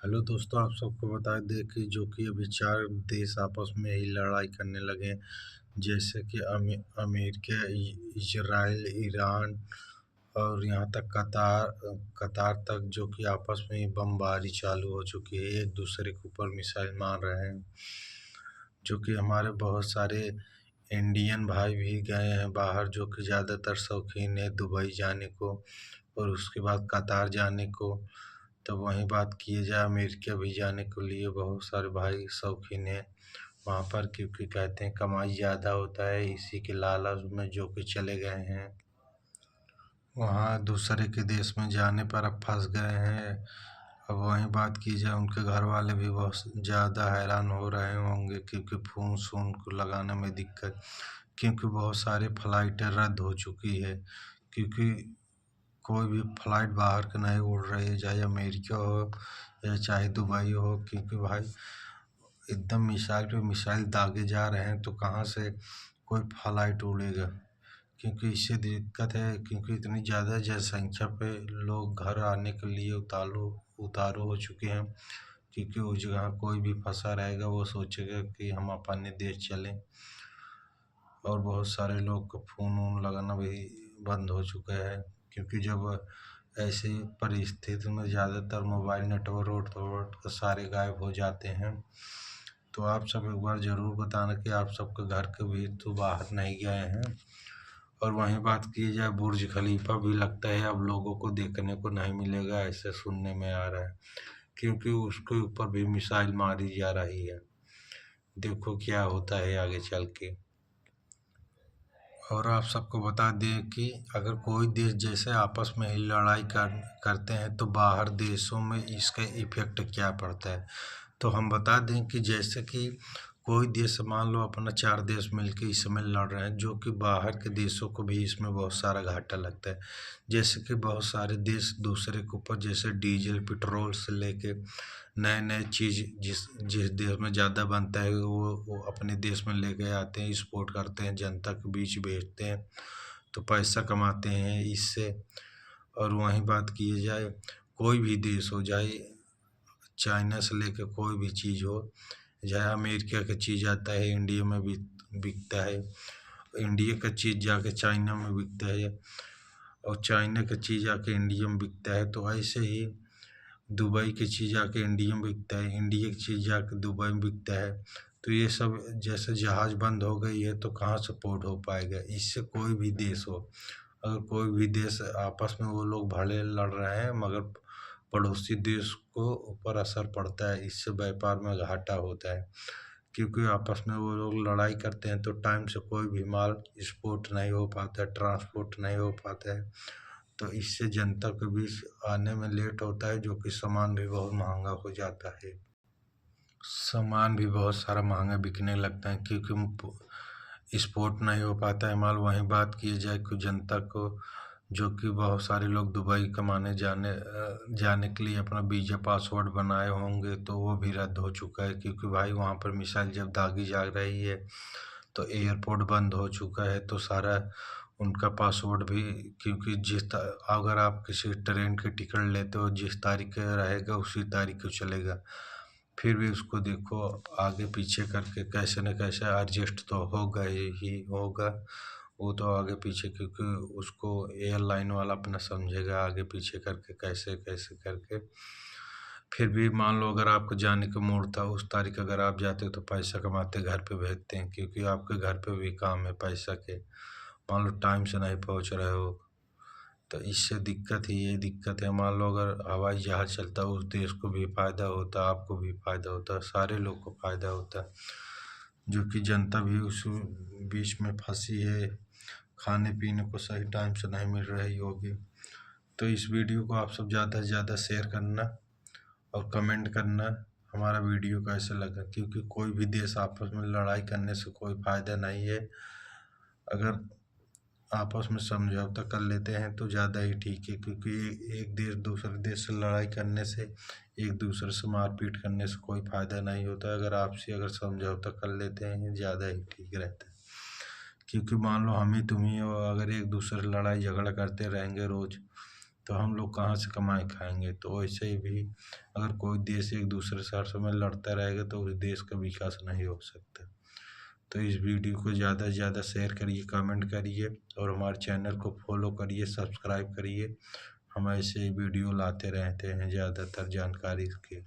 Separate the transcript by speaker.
Speaker 1: Hello दोस्तों, आप सबको बता दें कि जो कि अभी 4 देश आपस में ही लड़ाई करने लगे हैं, जैसे कि अमेरिका, इजराइल, ईरान और यहाँ तक कतार कतार तक, जो कि आपस में ही बमबारी चालू हो चुकी है। एक दूसरे के ऊपर मिसाइल मार रहे हैं, जो कि हमारे बहुत सारे इंडियन भाई भी गए हैं बाहर, जो कि ज़्यादातर शौकीन है दुबई जाने को और उसके बाद कतार जाने को। तो वहीं बात किए जाए अमेरिका भी जाने के लिए बहुत सारे भाई शौकीन हैं वहाँ पर, क्योंकि कहते हैं कमाई ज़्यादा होता है, इसी के लालच में जो कि चले गए हैं वहाँ दूसरे के देश में जाने पर अब फंस गए हैं। अब वहीं बात की जाए उनके घर वाले भी बहुत ज़्यादा हैरान हो रहे होंगे, क्योंकि फ़ोन शोन को लगाने में दिक्कत, क्योंकि बहुत सारे फ़्लाइटें रद्द हो चुकी है, क्योंकि कोई भी फ्लाइट बाहर के नहीं उड़ रही है, चाहे अमेरिका हो या चाहे दुबई हो, क्योंकि भाई एकदम मिसाइल पे मिसाइल दागे जा रहे हैं, तो कहाँ से कोई फ्लाइट उड़ेगा। क्योंकि इससे दिक्कत है, क्योंकि इतनी ज़्यादा जनसंख्या पे लोग घर आने के लिए उतारू हो चुके हैं, क्योंकि उस जगह कोई भी फंसा रहेगा वो सोचेगा कि हम अपने देश चलें। और बहुत सारे लोग को फ़ोन वोन लगाना भी बंद हो चुका है, क्योंकि जब ऐसी परिस्थिति में ज़्यादातर मोबाइल नेटवर्क सारे गायब हो जाते हैं। तो आप सब एक बार ज़रूर बताना कि आप सबके घर के भी तो बाहर नहीं गए हैं। और वहीं बात की जाए बुर्ज खलीफा भी लगता है अब लोगों को देखने को नहीं मिलेगा, ऐसे सुनने में आ रहा है, क्योंकि उसके ऊपर भी मिसाइल मारी जा रही है। देखो क्या होता है आगे चल के। और आप सबको बता दें कि अगर कोई देश जैसे आपस में ही लड़ाई करते हैं तो बाहर देशों में इसका इफ़ेक्ट क्या पड़ता है। तो हम बता दें कि जैसे कि कोई देश मान लो अपना 4 देश मिलके इस समय लड़ रहे हैं, जो कि बाहर के देशों को भी इसमें बहुत सारा घाटा लगता है। जैसे कि बहुत सारे देश दूसरे के ऊपर जैसे डीजल पेट्रोल से लेके नए नए चीज़ जिस जिस देश में ज़्यादा बनता है वो अपने देश में लेके आते हैं, एक्सपोर्ट करते हैं, जनता के बीच बेचते हैं, तो पैसा कमाते हैं इससे। और वहीं बात की जाए कोई भी देश हो, चाहे चाइना से लेके कोई भी चीज़ हो, चाहे अमेरिका का चीज़ आता है इंडिया में भी बिकता है, इंडिया का चीज़ जाके चाइना में बिकता है और चाइना का चीज़ आके इंडिया में बिकता है। तो ऐसे ही दुबई की चीज़ आके इंडिया में बिकता है, इंडिया की चीज़ जाके दुबई में बिकता है। तो ये सब जैसे जहाज़ बंद हो गई है तो कहाँ से पोर्ट हो पाएगा। इससे कोई भी देश हो, अगर कोई भी देश आपस में वो लोग भले लड़ रहे हैं, मगर पड़ोसी देश को ऊपर असर पड़ता है, इससे व्यापार में घाटा होता है, क्योंकि आपस में वो लोग लड़ाई करते हैं तो टाइम से कोई भी माल एक्सपोर्ट नहीं हो पाता है, ट्रांसपोर्ट नहीं हो पाता है। तो इससे जनता के बीच आने में लेट होता है, जो कि सामान भी बहुत महंगा हो जाता है। सामान भी बहुत सारा महंगा बिकने लगता है, क्योंकि एक्सपोर्ट नहीं हो पाता है माल। वहीं बात की जाए कि जनता को, जो कि बहुत सारे लोग दुबई कमाने जाने के लिए अपना वीज़ा पासवर्ड बनाए होंगे, तो वो भी रद्द हो चुका है, क्योंकि भाई वहाँ पर मिसाइल जब दागी जा रही है तो एयरपोर्ट बंद हो चुका है, तो सारा उनका पासवर्ड भी, क्योंकि अगर आप किसी ट्रेन की टिकट लेते हो जिस तारीख का रहेगा उसी तारीख को चलेगा, फिर भी उसको देखो आगे पीछे करके कैसे न कैसे एडजस्ट तो होगा ही होगा। वो तो आगे पीछे, क्योंकि उसको एयरलाइन वाला अपना समझेगा आगे पीछे करके कैसे कैसे करके। फिर भी मान लो अगर आपको जाने का मूड था उस तारीख अगर आप जाते हो तो पैसा कमाते घर पे भेजते हैं, क्योंकि आपके घर पे भी काम है पैसा के। मान लो टाइम से नहीं पहुंच रहे हो तो इससे दिक्कत ही ये दिक्कत है। मान लो अगर हवाई जहाज़ चलता उस देश को भी फ़ायदा होता, आपको भी फ़ायदा होता, सारे लोग को फ़ायदा होता, जो कि जनता भी उस बीच में फंसी है, खाने पीने को सही टाइम से नहीं मिल रही होगी। तो इस वीडियो को आप सब ज़्यादा से ज़्यादा शेयर करना और कमेंट करना हमारा वीडियो कैसे लगा, क्योंकि कोई भी देश आपस में लड़ाई करने से कोई फ़ायदा नहीं है। अगर आपस में समझौता कर लेते हैं तो ज़्यादा ही ठीक है, क्योंकि एक देश दूसरे देश से लड़ाई करने से, एक दूसरे से मारपीट करने से कोई फ़ायदा नहीं होता। अगर आपसी अगर समझौता कर लेते हैं ज़्यादा ही ठीक रहता है, क्योंकि मान लो हम ही तुम ही हो, अगर एक दूसरे से लड़ाई झगड़ा करते रहेंगे रोज़ तो हम लोग कहाँ से कमाए खाएंगे। तो वैसे ही भी अगर कोई देश एक दूसरे से में लड़ता रहेगा तो उस देश का विकास नहीं हो सकता। तो इस वीडियो को ज़्यादा से ज़्यादा शेयर करिए, कमेंट करिए और हमारे चैनल को फॉलो करिए, सब्सक्राइब करिए। हम ऐसे वीडियो लाते रहते हैं ज़्यादातर जानकारी के।